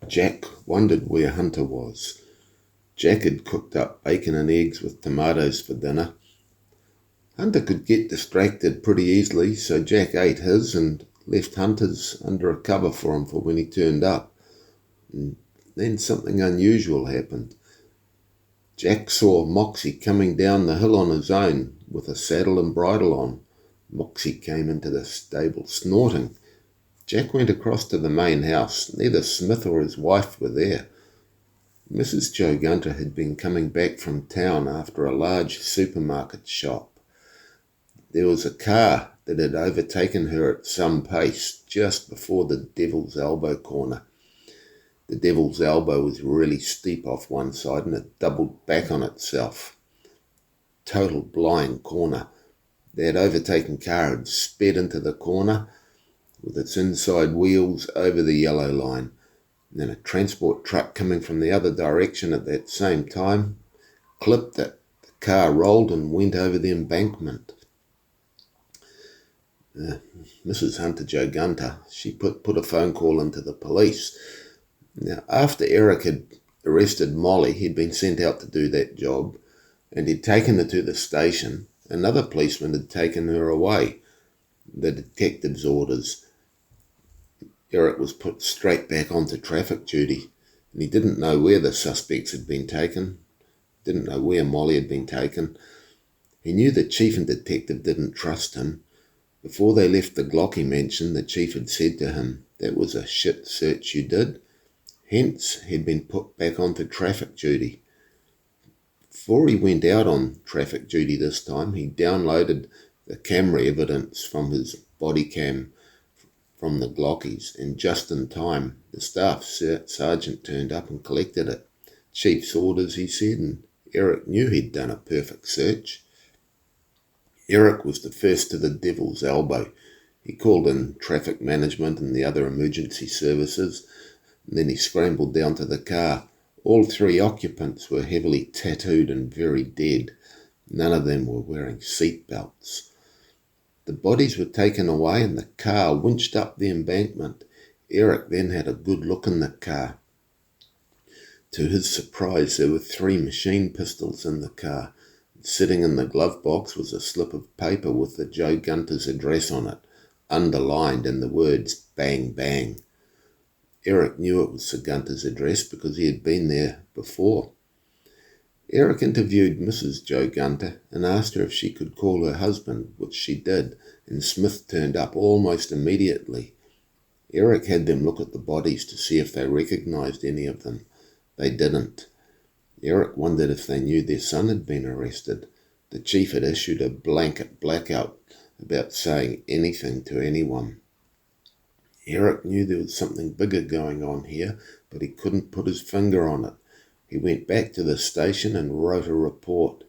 Jack wondered where Hunter was. Jack had cooked up bacon and eggs with tomatoes for dinner. Hunter could get distracted pretty easily, so Jack ate his and left Hunter's under a cover for him for when he turned up. And then something unusual happened. Jack saw Moxy coming down the hill on his own with a saddle and bridle on. Moxy came into the stable snorting. Jack went across to the main house. Neither Smith or his wife were there. Mrs. Joe Gunter had been coming back from town after a large supermarket shop. There was a car that had overtaken her at some pace just before the Devil's Elbow corner. The Devil's Elbow was really steep off one side and it doubled back on itself. Total blind corner. That overtaken car had sped into the corner with its inside wheels over the yellow line. And then a transport truck coming from the other direction at that same time clipped it. The car rolled and went over the embankment. Mrs. Hunter Joe Gunter, she put a phone call into the police. Now, after Eric had arrested Molly, he'd been sent out to do that job, and he'd taken her to the station. Another policeman had taken her away. The detective's orders. Eric was put straight back onto traffic duty, and he didn't know where the suspects had been taken, didn't know where Molly had been taken. He knew the chief and detective didn't trust him. Before they left the Glocky mansion, the chief had said to him, "That was a shit search you did." Hence, he'd been put back onto traffic duty. Before he went out on traffic duty this time, he downloaded the camera evidence from his body cam from the Glockies, and just in time, the staff sergeant turned up and collected it. Chief's orders, he said, and Eric knew he'd done a perfect search. Eric was the first to the Devil's Elbow. He called in traffic management and the other emergency services, and then he scrambled down to the car. All three occupants were heavily tattooed and very dead. None of them were wearing seat belts. The bodies were taken away and the car winched up the embankment. Eric then had a good look in the car. To his surprise, there were 3 machine pistols in the car. Sitting in the glove box was a slip of paper with the Joe Gunter's address on it, underlined in the words "Bang Bang." Eric knew it was Sir Gunter's address because he had been there before. Eric interviewed Mrs. Joe Gunter and asked her if she could call her husband, which she did, and Smith turned up almost immediately. Eric had them look at the bodies to see if they recognised any of them. They didn't. Eric wondered if they knew their son had been arrested. The chief had issued a blanket blackout about saying anything to anyone. Eric knew there was something bigger going on here, but he couldn't put his finger on it. He went back to the station and wrote a report.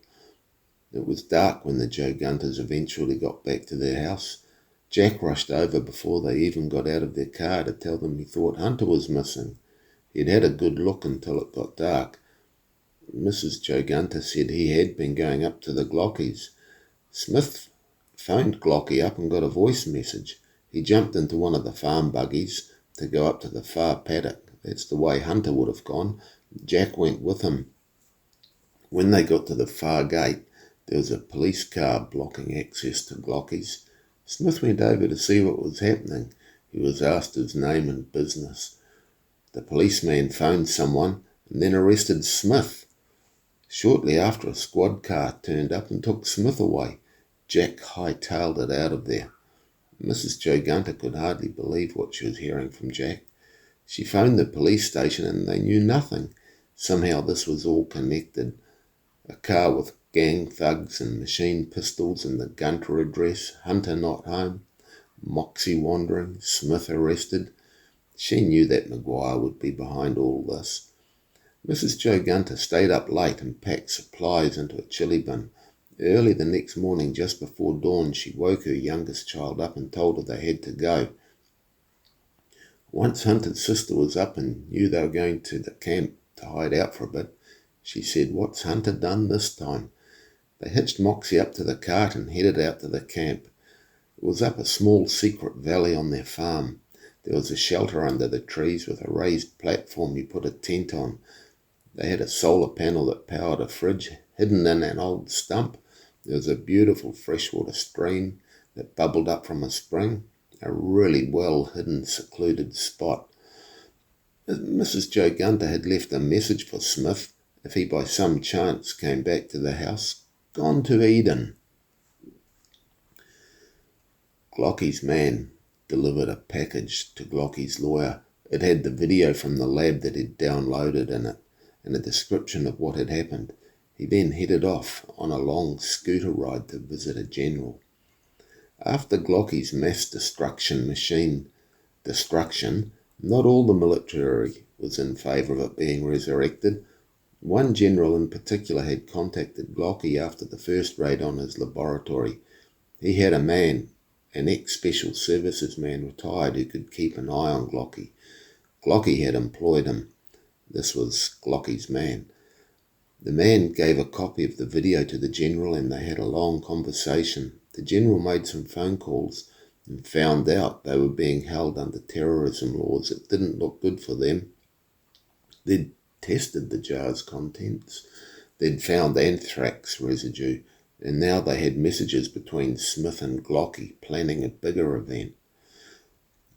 It was dark when the Joe Gunters eventually got back to their house. Jack rushed over before they even got out of their car to tell them he thought Hunter was missing. He'd had a good look until it got dark. Mrs. Joe Gunter said he had been going up to the Glockies. Smith phoned Glocky up and got a voice message. He jumped into one of the farm buggies to go up to the far paddock. That's the way Hunter would have gone. Jack went with him. When they got to the far gate, there was a police car blocking access to Glockies. Smith went over to see what was happening. He was asked his name and business. The policeman phoned someone and then arrested Smith. Shortly after, a squad car turned up and took Smith away. Jack hightailed it out of there. Mrs. Joe Gunter could hardly believe what she was hearing from Jack. She phoned the police station and they knew nothing. Somehow this was all connected. A car with gang thugs and machine pistols and the Gunter address, Hunter not home, Moxy wandering, Smith arrested. She knew that Maguire would be behind all this. Mrs. Joe Gunter stayed up late and packed supplies into a chili bin. Early the next morning, just before dawn, she woke her youngest child up and told her they had to go. Once Hunter's sister was up and knew they were going to the camp to hide out for a bit, she said, "What's Hunter done this time?" They hitched Moxy up to the cart and headed out to the camp. It was up a small secret valley on their farm. There was a shelter under the trees with a raised platform you put a tent on. They had a solar panel that powered a fridge hidden in an old stump. There was a beautiful freshwater stream that bubbled up from a spring, a really well-hidden, secluded spot. Mrs. Joe Gunter had left a message for Smith if he by some chance came back to the house. Gone to Eden. Glocky's man delivered a package to Glocky's lawyer. It had the video from the lab that he'd downloaded in it, and a description of what had happened. He then headed off on a long scooter ride to visit a general. After Glocky's mass destruction, not all the military was in favour of it being resurrected. One general in particular had contacted Glocky after the first raid on his laboratory. He had a man, an ex-special services man retired, who could keep an eye on Glocky. Glocky had employed him. This was Glocky's man. The man gave a copy of the video to the general and they had a long conversation. The general made some phone calls and found out they were being held under terrorism laws. It didn't look good for them. They'd tested the jar's contents. They'd found anthrax residue, and now they had messages between Smith and Glocky planning a bigger event.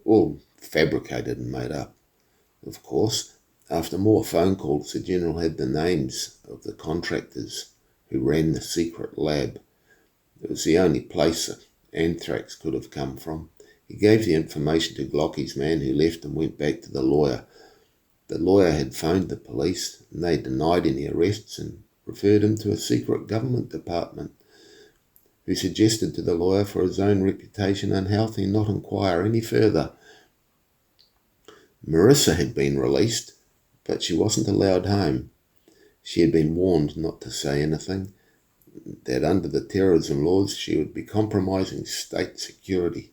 All fabricated and made up. Of course, after more phone calls, the general had the names of the contractors who ran the secret lab. It was the only place that anthrax could have come from. He gave the information to Glocky's man, who left and went back to the lawyer. The lawyer had phoned the police and they denied any arrests and referred him to a secret government department, who suggested to the lawyer, for his own reputation and health, he not inquire any further. Marissa had been released, but she wasn't allowed home. She had been warned not to say anything, that under the terrorism laws she would be compromising state security.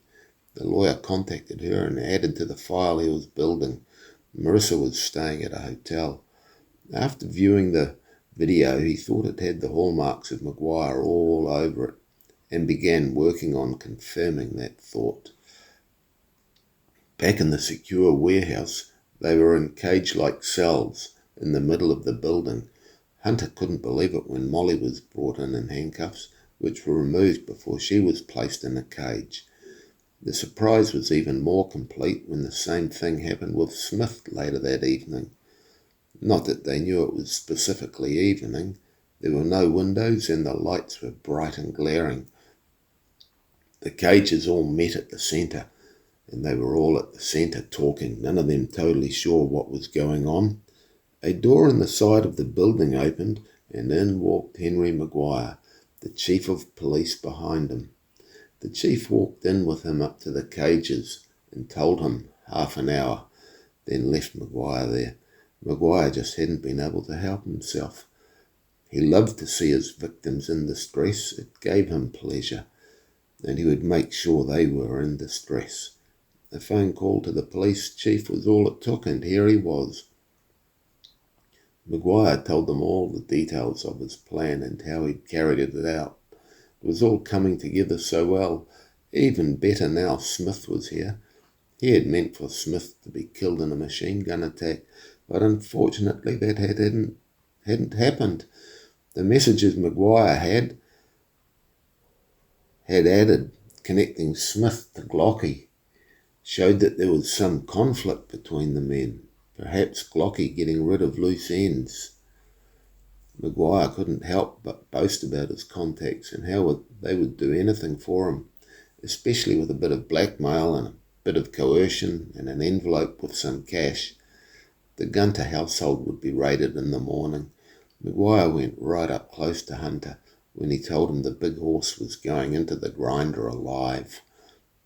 The lawyer contacted her and added to the file he was building. Marissa was staying at a hotel. After viewing the video, he thought it had the hallmarks of Maguire all over it and began working on confirming that thought. Back in the secure warehouse, they were in cage-like cells in the middle of the building. Hunter couldn't believe it when Molly was brought in handcuffs, which were removed before she was placed in a cage. The surprise was even more complete when the same thing happened with Smith later that evening. Not that they knew it was specifically evening. There were no windows and the lights were bright and glaring. The cages all met at the centre, and they were all at the centre talking, none of them totally sure what was going on. A door in the side of the building opened, and in walked Henry Maguire, the chief of police behind him. The chief walked in with him up to the cages and told him half an hour, then left Maguire there. Maguire just hadn't been able to help himself. He loved to see his victims in distress. It gave him pleasure, and he would make sure they were in distress. A phone call to the police chief was all it took, and here he was. Maguire told them all the details of his plan and how he'd carried it out. It was all coming together so well. Even better now Smith was here. He had meant for Smith to be killed in a machine gun attack, but unfortunately that hadn't happened. The messages Maguire had added, connecting Smith to Glocky, showed that there was some conflict between the men. Perhaps Glocky getting rid of loose ends. Maguire couldn't help but boast about his contacts and how they would do anything for him, especially with a bit of blackmail and a bit of coercion and an envelope with some cash. The Gunter household would be raided in the morning. Maguire went right up close to Hunter when he told him the big horse was going into the grinder alive.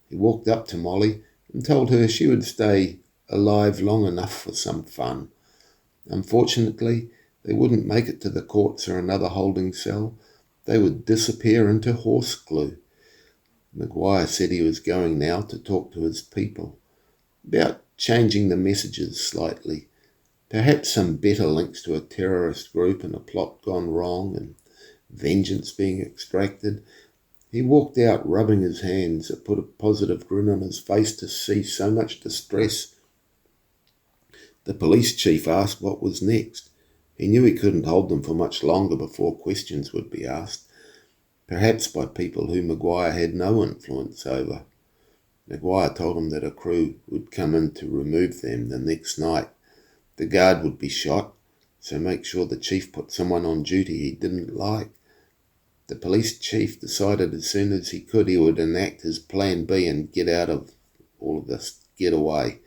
He walked up to Molly and told her she would stay alive long enough for some fun. Unfortunately, they wouldn't make it to the courts or another holding cell. They would disappear into horse glue. Maguire said he was going now to talk to his people about changing the messages slightly. Perhaps some better links to a terrorist group and a plot gone wrong and vengeance being extracted. He walked out rubbing his hands. It put a positive grin on his face to see so much distress. The police chief asked what was next. He knew he couldn't hold them for much longer before questions would be asked, perhaps by people who Maguire had no influence over. Maguire told him that a crew would come in to remove them the next night. The guard would be shot, so make sure the chief put someone on duty he didn't like. The police chief decided as soon as he could he would enact his plan B and get out of all of this, get away.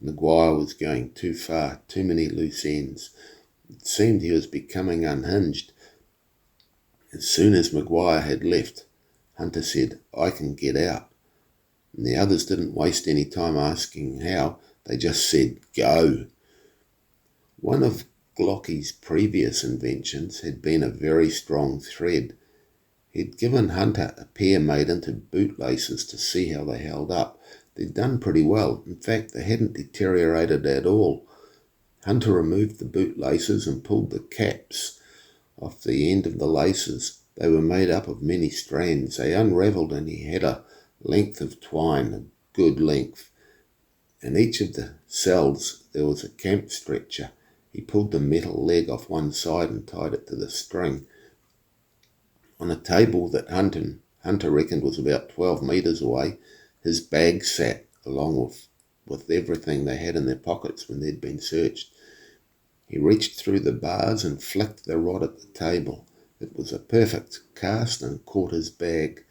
Maguire was going too far, too many loose ends. It seemed he was becoming unhinged. As soon as Maguire had left, Hunter said, "I can get out." And the others didn't waste any time asking how, they just said, "Go." One of Glocky's previous inventions had been a very strong thread. He'd given Hunter a pair made into bootlaces to see how they held up. They'd done pretty well. In fact, they hadn't deteriorated at all. Hunter removed the bootlaces and pulled the caps off the end of the laces. They were made up of many strands. They unravelled and he had a length of twine, a good length. In each of the cells there was a camp stretcher. He pulled the metal leg off one side and tied it to the string. On a table that Hunter reckoned was about 12 metres away, his bag sat, along with everything they had in their pockets when they'd been searched. He reached through the bars and flicked the rod at the table. It was a perfect cast and caught his bag.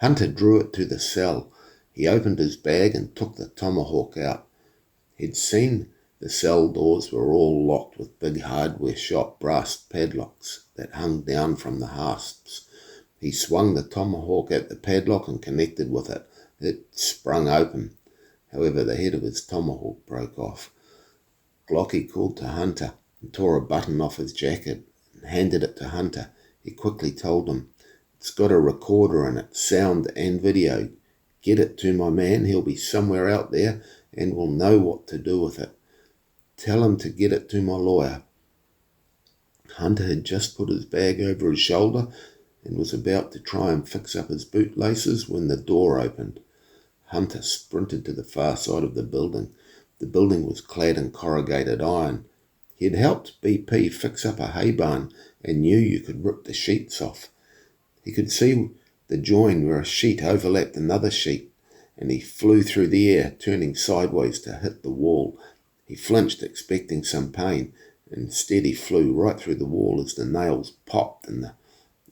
Hunter drew it to the cell. He opened his bag and took the tomahawk out. He'd seen the cell doors were all locked with big hardware shop brass padlocks that hung down from the hasps. He swung the tomahawk at the padlock and connected with it. It sprung open. However, the head of his tomahawk broke off. Glocky called to Hunter and tore a button off his jacket and handed it to Hunter. He quickly told him, "It's got a recorder in it, sound and video. Get it to my man. He'll be somewhere out there and will know what to do with it. Tell him to get it to my lawyer." Hunter had just put his bag over his shoulder and was about to try and fix up his bootlaces when the door opened. Hunter sprinted to the far side of the building. The building was clad in corrugated iron. He had helped BP fix up a hay barn and knew you could rip the sheets off. He could see the join where a sheet overlapped another sheet, and he flew through the air, turning sideways to hit the wall. He flinched, expecting some pain. Instead, he flew right through the wall as the nails popped and the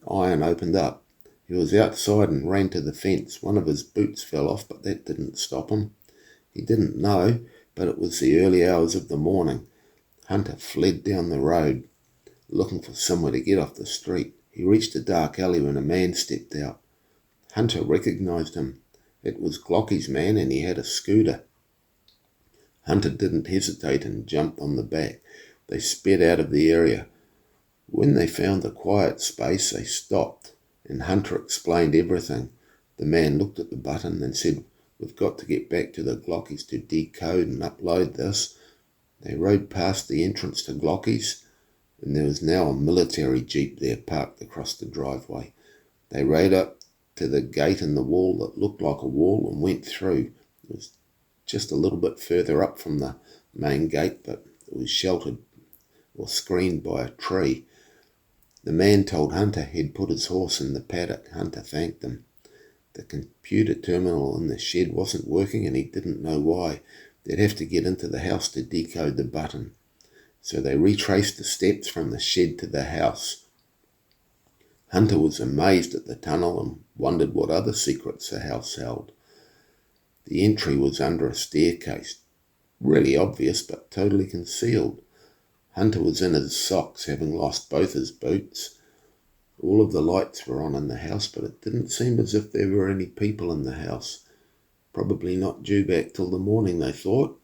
iron opened up. He was outside and ran to the fence. One of his boots fell off, but that didn't stop him. He didn't know, but it was the early hours of the morning. Hunter fled down the road, looking for somewhere to get off the street. He reached a dark alley when a man stepped out. Hunter recognized him. It was Glocky's man, and he had a scooter. Hunter didn't hesitate and jumped on the back. They sped out of the area. When they found a quiet space, they stopped, and Hunter explained everything. The man looked at the button and said, "We've got to get back to the Glockies to decode and upload this." They rode past the entrance to Glockies, and there was now a military jeep there parked across the driveway. They rode up to the gate in the wall that looked like a wall and went through. It was just a little bit further up from the main gate, but it was sheltered or screened by a tree. The man told Hunter he'd put his horse in the paddock. Hunter thanked him. The computer terminal in the shed wasn't working and he didn't know why. They'd have to get into the house to decode the button. So they retraced the steps from the shed to the house. Hunter was amazed at the tunnel and wondered what other secrets the house held. The entry was under a staircase, really obvious but totally concealed. Hunter was in his socks, having lost both his boots. All of the lights were on in the house, but it didn't seem as if there were any people in the house. Probably not due back till the morning, they thought.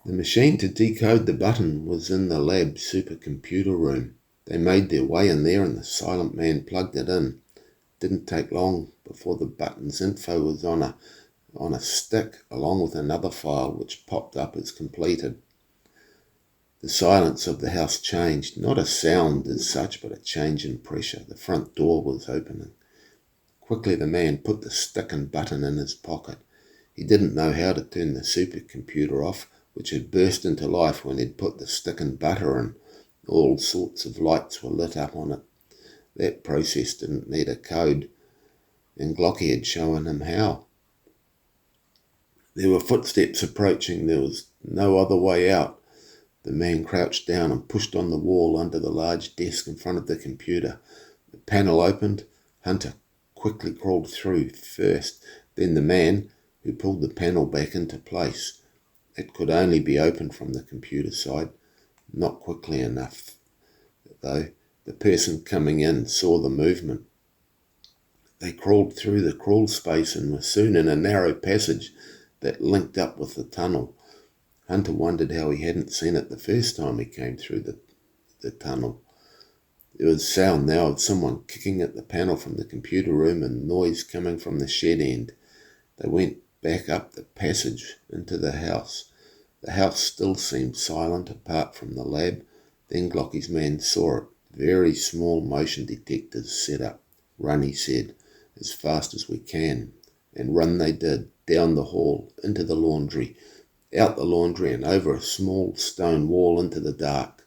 The machine to decode the button was in the lab supercomputer room. They made their way in there and the silent man plugged it in. It didn't take long before the button's info was on a stick, along with another file which popped up as completed. The silence of the house changed, not a sound as such, but a change in pressure. The front door was opening. Quickly the man put the stick and button in his pocket. He didn't know how to turn the supercomputer off, which had burst into life when he'd put the stick and butter in. All sorts of lights were lit up on it. That process didn't need a code, and Glocky had shown him how. There were footsteps approaching. There was no other way out. The man crouched down and pushed on the wall under the large desk in front of the computer. The panel opened. Hunter quickly crawled through first, then the man, who pulled the panel back into place. It could only be opened from the computer side. Not quickly enough, though. The person coming in saw the movement. They crawled through the crawl space and were soon in a narrow passage that linked up with the tunnel. Hunter wondered how he hadn't seen it the first time he came through the tunnel. There was sound now of someone kicking at the panel from the computer room and noise coming from the shed end. They went back up the passage into the house. The house still seemed silent apart from the lab. Then Glocky's man saw it. Very small motion detectors set up. Run, he said, as fast as we can. And run they did, down the hall, into the laundry, out the laundry and over a small stone wall into the dark.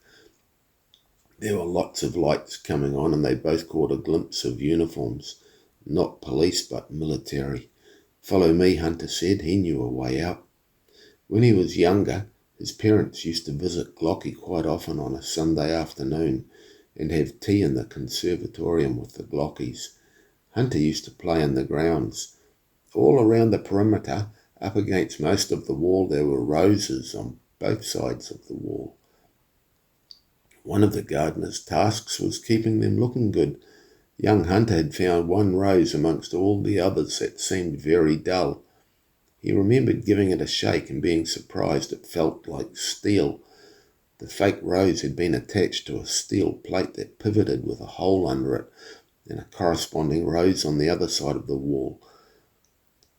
There were lots of lights coming on and they both caught a glimpse of uniforms. Not police, but military. Follow me, Hunter said. He knew a way out. When he was younger, his parents used to visit Glocky quite often on a Sunday afternoon and have tea in the conservatorium with the Glockies. Hunter used to play in the grounds. All around the perimeter, up against most of the wall, there were roses on both sides of the wall. One of the gardener's tasks was keeping them looking good. Young Hunter had found one rose amongst all the others that seemed very dull. He remembered giving it a shake and being surprised it felt like steel. The fake rose had been attached to a steel plate that pivoted with a hole under it and a corresponding rose on the other side of the wall.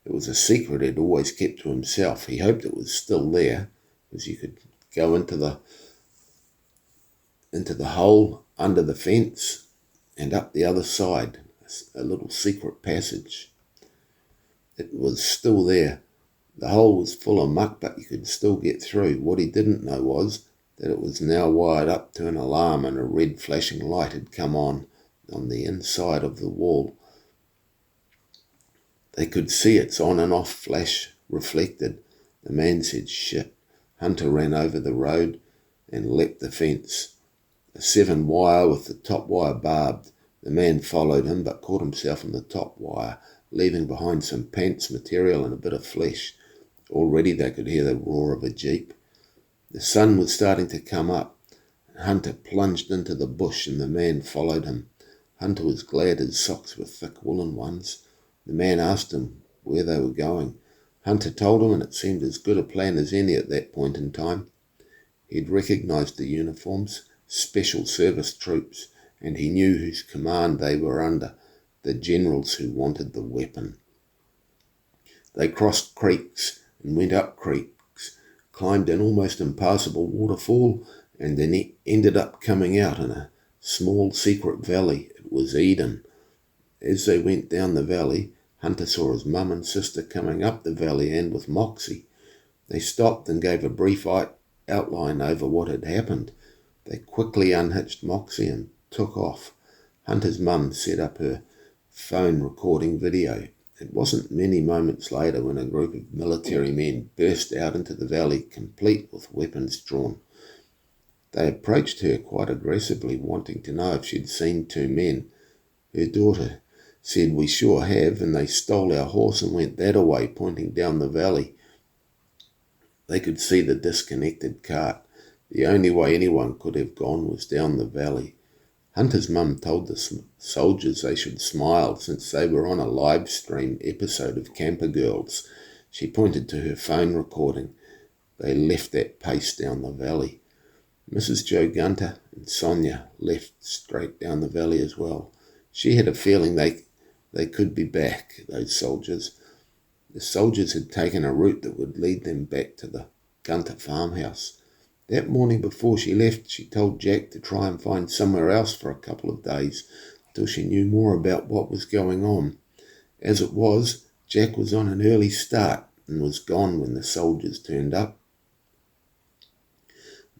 It was a secret he'd always kept to himself. He hoped it was still there, as you could go into the hole under the fence and up the other side, a little secret passage. It was still there. The hole was full of muck, but you could still get through. What he didn't know was that it was now wired up to an alarm and a red flashing light had come on the inside of the wall. They could see its on and off flash reflected. The man said, "Shit." Hunter ran over the road and leapt the fence. A 7-wire with the top wire barbed. The man followed him but caught himself in the top wire, leaving behind some pants material and a bit of flesh. Already they could hear the roar of a jeep. The sun was starting to come up. Hunter plunged into the bush and the man followed him. Hunter was glad his socks were thick woolen ones. The man asked him where they were going. Hunter told him, and it seemed as good a plan as any at that point in time. He'd recognised the uniforms, special service troops, and he knew whose command they were under, the generals who wanted the weapon. They crossed creeks and went up creeks, climbed an almost impassable waterfall, and then ended up coming out in a small secret valley. It was Eden. As they went down the valley, Hunter saw his mum and sister coming up the valley and with Moxy. They stopped and gave a brief outline over what had happened. They quickly unhitched Moxy and took off. Hunter's mum set up her phone recording video. It wasn't many moments later when a group of military men burst out into the valley, complete with weapons drawn. They approached her quite aggressively, wanting to know if she'd seen 2 men. Her daughter said, "We sure have," and they stole our horse and went that-a-way, pointing down the valley. They could see the disconnected cart. The only way anyone could have gone was down the valley. Hunter's mum told the soldiers they should smile since they were on a live stream episode of Camper Girls. She pointed to her phone recording. They left at pace down the valley. Mrs. Joe Gunter and Sonia left straight down the valley as well. She had a feeling they could be back, those soldiers. The soldiers had taken a route that would lead them back to the Gunter farmhouse. That morning before she left, she told Jack to try and find somewhere else for a couple of days till she knew more about what was going on. As it was, Jack was on an early start and was gone when the soldiers turned up.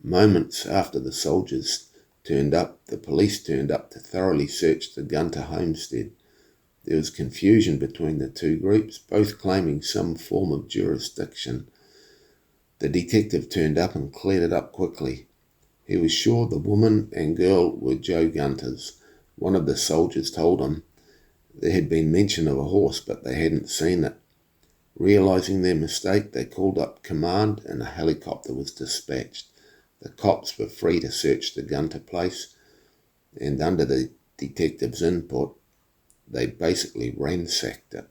Moments after the soldiers turned up, the police turned up to thoroughly search the Gunter homestead. There was confusion between the two groups, both claiming some form of jurisdiction. The detective turned up and cleared it up quickly. He was sure the woman and girl were Joe Gunter's. One of the soldiers told him there had been mention of a horse, but they hadn't seen it. Realising their mistake, they called up command and a helicopter was dispatched. The cops were free to search the Gunter place, and under the detective's input, they basically ransacked it.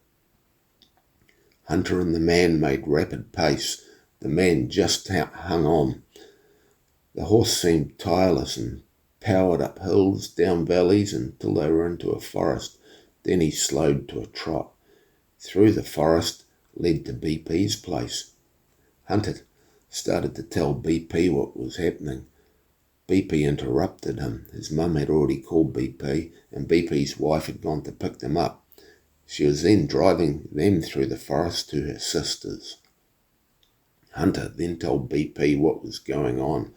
Hunter and the man made rapid pace. The man just hung on. The horse seemed tireless and powered up hills, down valleys until they were into a forest. Then he slowed to a trot. Through the forest led to BP's place. Hunter started to tell BP what was happening. BP interrupted him. His mum had already called BP, and BP's wife had gone to pick them up. She was then driving them through the forest to her sister's. Hunter then told BP what was going on.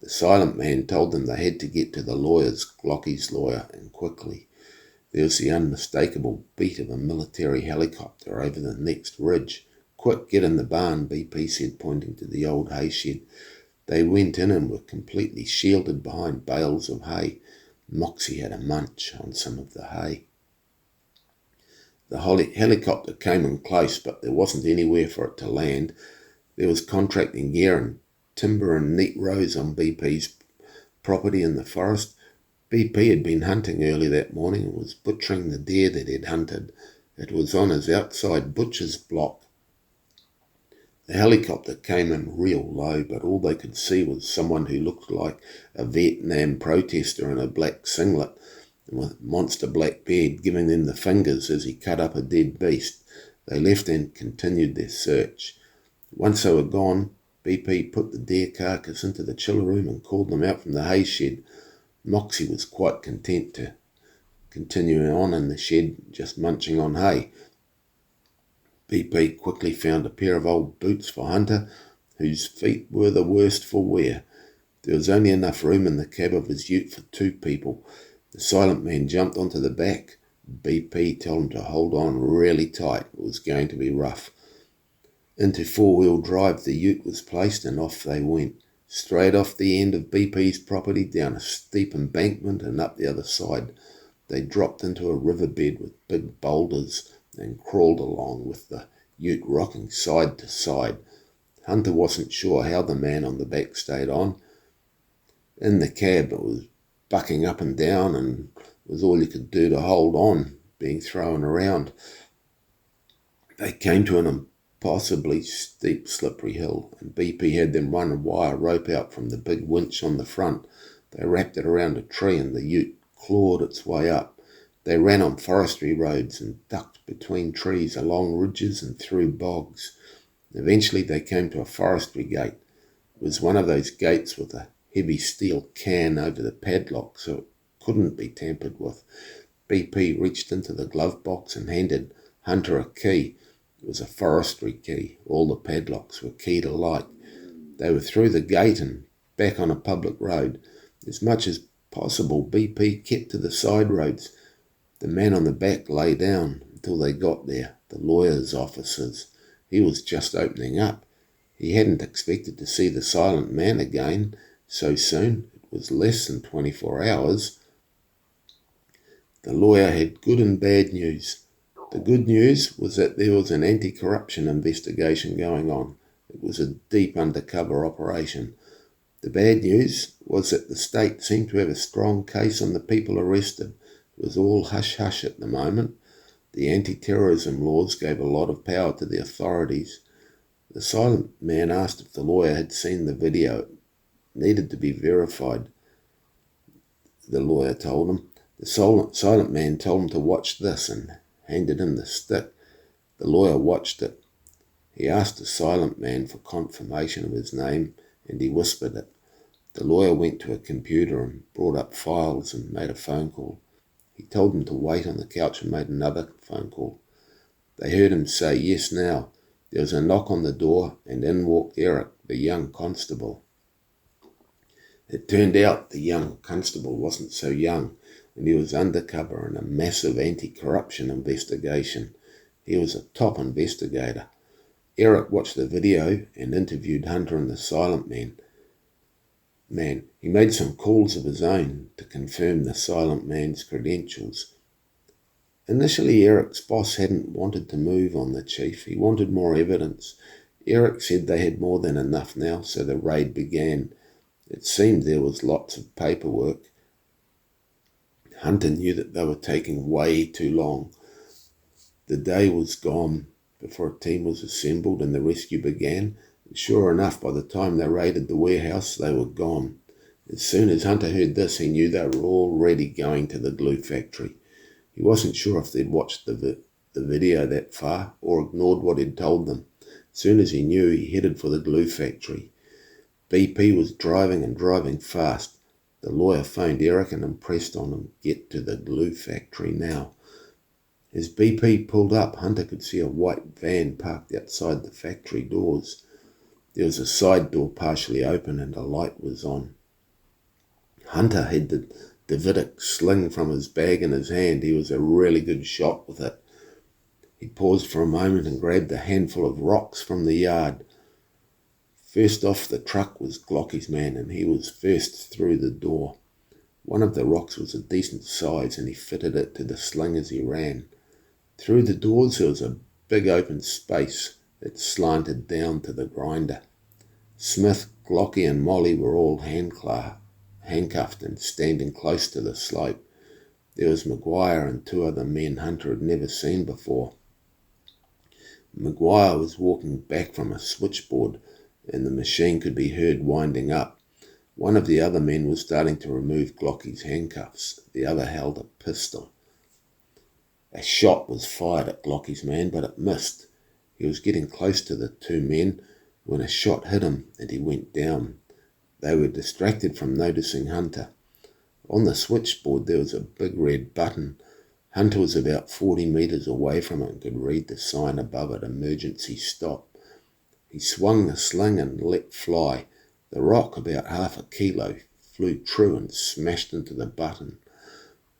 The silent man told them they had to get to the lawyer's, Glocky's lawyer, and quickly. There was the unmistakable beat of a military helicopter over the next ridge. "Quick, get in the barn," BP said, pointing to the old hay shed. They went in and were completely shielded behind bales of hay. Moxy had a munch on some of the hay. The helicopter came in close, but there wasn't anywhere for it to land. There was contracting gear and timber in neat rows on BP's property in the forest. BP had been hunting early that morning and was butchering the deer that he'd hunted. It was on his outside butcher's block. The helicopter came in real low, but all they could see was someone who looked like a Vietnam protester in a black singlet and with a monster black beard giving them the fingers as he cut up a dead beast. They left and continued their search. Once they were gone, BP put the deer carcass into the chiller room and called them out from the hay shed. Moxy was quite content to continue on in the shed, just munching on hay. BP quickly found a pair of old boots for Hunter, whose feet were the worst for wear. There was only enough room in the cab of his ute for 2 people. The silent man jumped onto the back. BP told him to hold on really tight. It was going to be rough. Into 4-wheel drive the ute was placed and off they went. Straight off the end of BP's property, down a steep embankment and up the other side. They dropped into a riverbed with big boulders and crawled along with the ute rocking side to side. Hunter wasn't sure how the man on the back stayed on. In the cab it was bucking up and down and it was all you could do to hold on, being thrown around. They came to an impossibly steep, slippery hill, and BP had them run a wire rope out from the big winch on the front. They wrapped it around a tree and the ute clawed its way up. They ran on forestry roads and ducked between trees, along ridges and through bogs. Eventually they came to a forestry gate. It was one of those gates with a heavy steel can over the padlock, so it couldn't be tampered with. BP reached into the glove box and handed Hunter a key. It was a forestry key. All the padlocks were keyed alike. They were through the gate and back on a public road. As much as possible, BP kept to the side roads. The man on the back lay down until they got there, the lawyer's offices. He was just opening up. He hadn't expected to see the silent man again so soon. It was less than 24 hours. The lawyer had good and bad news. The good news was that there was an anti-corruption investigation going on. It was a deep undercover operation. The bad news was that the state seemed to have a strong case on the people arrested. It was all hush-hush at the moment. The anti-terrorism laws gave a lot of power to the authorities. The silent man asked if the lawyer had seen the video. It needed to be verified, the lawyer told him. The silent man told him to watch this and handed him the stick. The lawyer watched it. He asked the silent man for confirmation of his name, and he whispered it. The lawyer went to a computer and brought up files and made a phone call. He told him to wait on the couch and made another phone call. They heard him say, "Yes, now." There was a knock on the door, and in walked Eric, the young constable. It turned out the young constable wasn't so young, and he was undercover in a massive anti-corruption investigation. He was a top investigator. Eric watched the video and interviewed Hunter and the Silent Man. He made some calls of his own to confirm the Silent Man's credentials. Initially, Eric's boss hadn't wanted to move on the chief. He wanted more evidence. Eric said they had more than enough now, so the raid began. It seemed there was lots of paperwork. Hunter knew that they were taking way too long. The day was gone before a team was assembled and the rescue began. And sure enough, by the time they raided the warehouse, they were gone. As soon as Hunter heard this, he knew they were already going to the glue factory. He wasn't sure if they'd watched the video that far or ignored what he'd told them. As soon as he knew, he headed for the glue factory. BP was driving fast. The lawyer phoned Eric and impressed on him, "Get to the glue factory now." As BP pulled up, Hunter could see a white van parked outside the factory doors. There was a side door partially open and a light was on. Hunter had the Davidic sling from his bag in his hand. He was a really good shot with it. He paused for a moment and grabbed a handful of rocks from the yard. First off the truck was Glocky's man, and he was first through the door. One of the rocks was a decent size, and he fitted it to the sling as he ran. Through the doors there was a big open space that slanted down to the grinder. Smith, Glocky and Molly were all handcuffed and standing close to the slope. There was Maguire and two other men Hunter had never seen before. Maguire was walking back from a switchboard, and the machine could be heard winding up. One of the other men was starting to remove Glocky's handcuffs. The other held a pistol. A shot was fired at Glocky's man, but it missed. He was getting close to the two men when a shot hit him and he went down. They were distracted from noticing Hunter. On the switchboard there was a big red button. Hunter was about 40 metres away from it and could read the sign above it, "Emergency Stop." He swung the sling and let fly. The rock, about half a kilo, flew true and smashed into the button.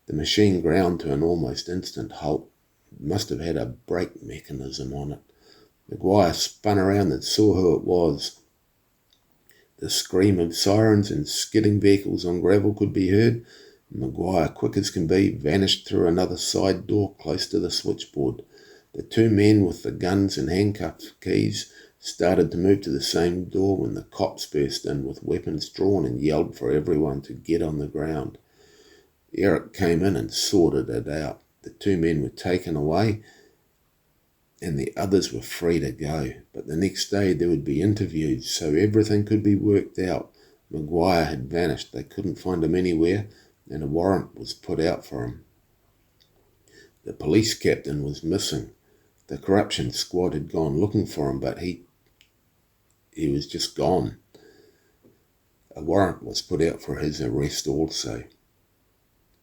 The machine ground to an almost instant halt. It must have had a brake mechanism on it. Maguire spun around and saw who it was. The scream of sirens and skidding vehicles on gravel could be heard. Maguire, quick as can be, vanished through another side door close to the switchboard. The two men with the guns and handcuff keys started to move to the same door when the cops burst in with weapons drawn and yelled for everyone to get on the ground. Eric came in and sorted it out. The two men were taken away and the others were free to go. But the next day there would be interviews, so everything could be worked out. Maguire had vanished. They couldn't find him anywhere, and a warrant was put out for him. The police captain was missing. The corruption squad had gone looking for him, but he was just gone. A warrant was put out for his arrest also.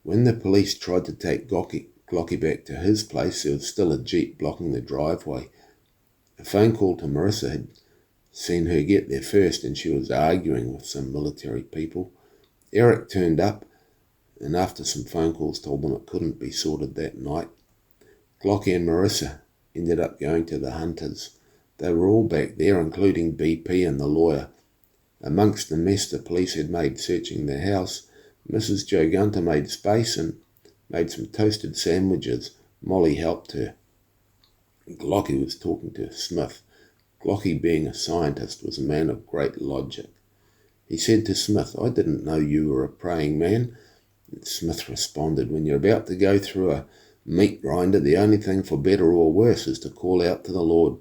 When the police tried to take Glocky back to his place, there was still a jeep blocking the driveway. A phone call to Marissa had seen her get there first, and she was arguing with some military people. Eric turned up, and after some phone calls told them it couldn't be sorted that night. Glocky and Marissa ended up going to the Hunters. They were all back there, including BP and the lawyer. Amongst the mess the police had made searching their house, Mrs. Joe Gunter made space and made some toasted sandwiches. Molly helped her. Glocky was talking to Smith. Glocky, being a scientist, was a man of great logic. He said to Smith, "I didn't know you were a praying man." And Smith responded, "When you're about to go through a meat grinder, the only thing for better or worse is to call out to the Lord."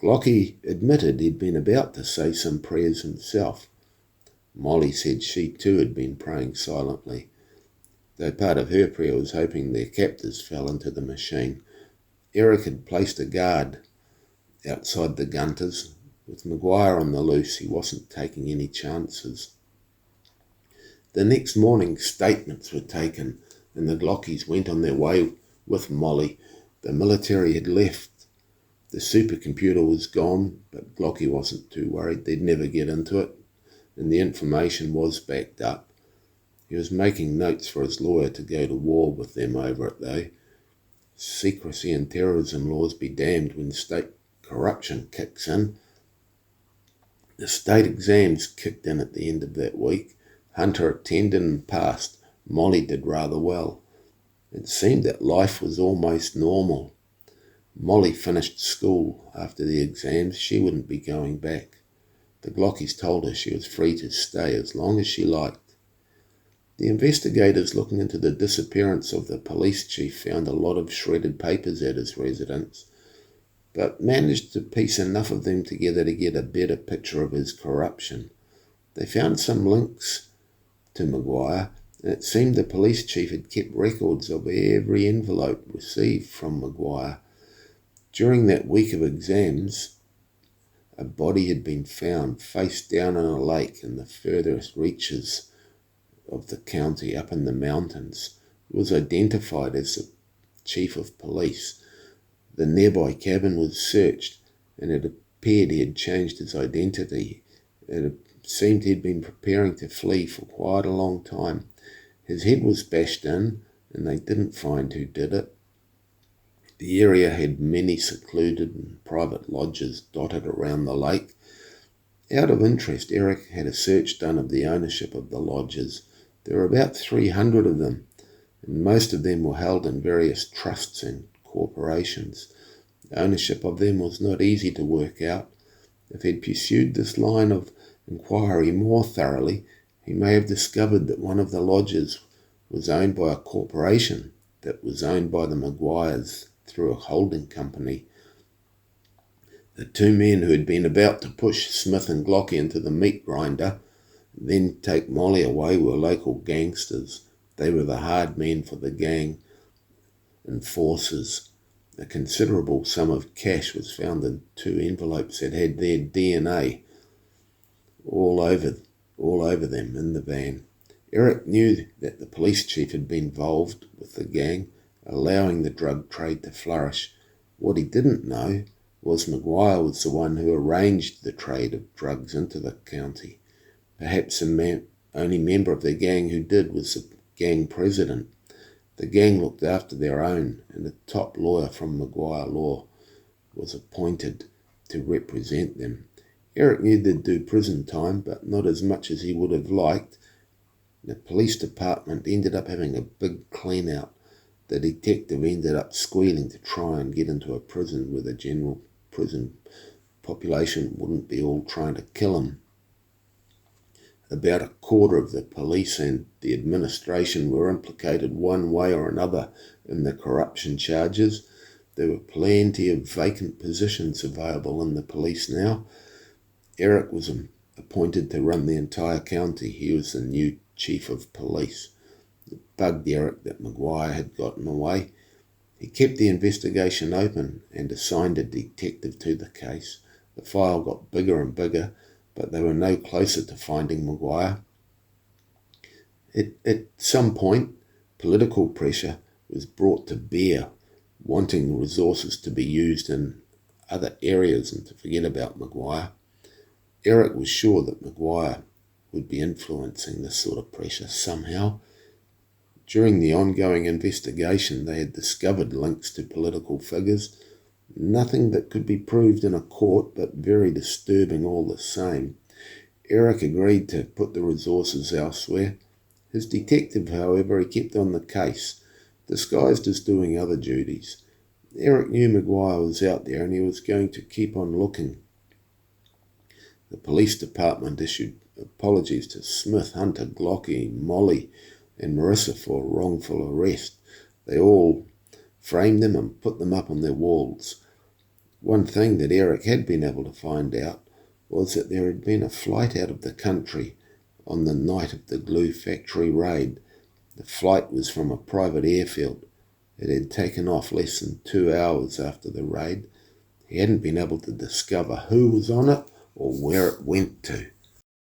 Glocky admitted he'd been about to say some prayers himself. Molly said she too had been praying silently, though part of her prayer was hoping their captors fell into the machine. Eric had placed a guard outside the Gunters. With Maguire on the loose, he wasn't taking any chances. The next morning, statements were taken, and the Glockies went on their way with Molly. The military had left, The supercomputer was gone, but Glocky wasn't too worried. They'd never get into it, and the information was backed up. He was making notes for his lawyer to go to war with them over it, though. Secrecy and terrorism laws be damned when state corruption kicks in. The state exams kicked in at the end of that week. Hunter attended and passed. Molly did rather well. It seemed that life was almost normal. Molly finished school after the exams. She wouldn't be going back. The Glockies told her she was free to stay as long as she liked. The investigators looking into the disappearance of the police chief found a lot of shredded papers at his residence, but managed to piece enough of them together to get a better picture of his corruption. They found some links to Maguire, and it seemed the police chief had kept records of every envelope received from Maguire. During that week of exams, a body had been found face down in a lake in the furthest reaches of the county up in the mountains. It was identified as the chief of police. The nearby cabin was searched, and it appeared he had changed his identity. It seemed he'd been preparing to flee for quite a long time. His head was bashed in, and they didn't find who did it. The area had many secluded and private lodges dotted around the lake. Out of interest, Eric had a search done of the ownership of the lodges. There were about 300 of them, and most of them were held in various trusts and corporations. The ownership of them was not easy to work out. If he'd pursued this line of inquiry more thoroughly, he may have discovered that one of the lodges was owned by a corporation that was owned by the Maguires through a holding company. The two men who had been about to push Smith and Glocky into the meat grinder, then take Molly away, were local gangsters. They were the hard men for the gang enforcers. A considerable sum of cash was found in 2 envelopes that had their DNA all over them in the van. Eric knew that the police chief had been involved with the gang, allowing the drug trade to flourish. What he didn't know was Maguire was the one who arranged the trade of drugs into the county. Perhaps the only member of the gang who did was the gang president. The gang looked after their own, and a top lawyer from Maguire Law was appointed to represent them. Eric knew they'd do prison time, but not as much as he would have liked. The police department ended up having a big clean-out. The detective ended up squealing to try and get into a prison where the general prison population wouldn't be all trying to kill him. About a quarter of the police and the administration were implicated one way or another in the corruption charges. There were plenty of vacant positions available in the police now. Eric was appointed to run the entire county. He was the new chief of police. It bugged Eric that Maguire had gotten away. He kept the investigation open and assigned a detective to the case. The file got bigger and bigger, but they were no closer to finding Maguire. At some point, political pressure was brought to bear, wanting resources to be used in other areas and to forget about Maguire. Eric was sure that Maguire would be influencing this sort of pressure somehow. During the ongoing investigation, they had discovered links to political figures. Nothing that could be proved in a court, but very disturbing all the same. Eric agreed to put the resources elsewhere. His detective, however, he kept on the case, disguised as doing other duties. Eric knew Maguire was out there and he was going to keep on looking. The police department issued apologies to Smith, Hunter, Glocky, Molly and Marissa for wrongful arrest. They all framed them and put them up on their walls. One thing that Eric had been able to find out was that there had been a flight out of the country on the night of the glue factory raid. The flight was from a private airfield. It had taken off less than 2 hours after the raid. He hadn't been able to discover who was on it or where it went to.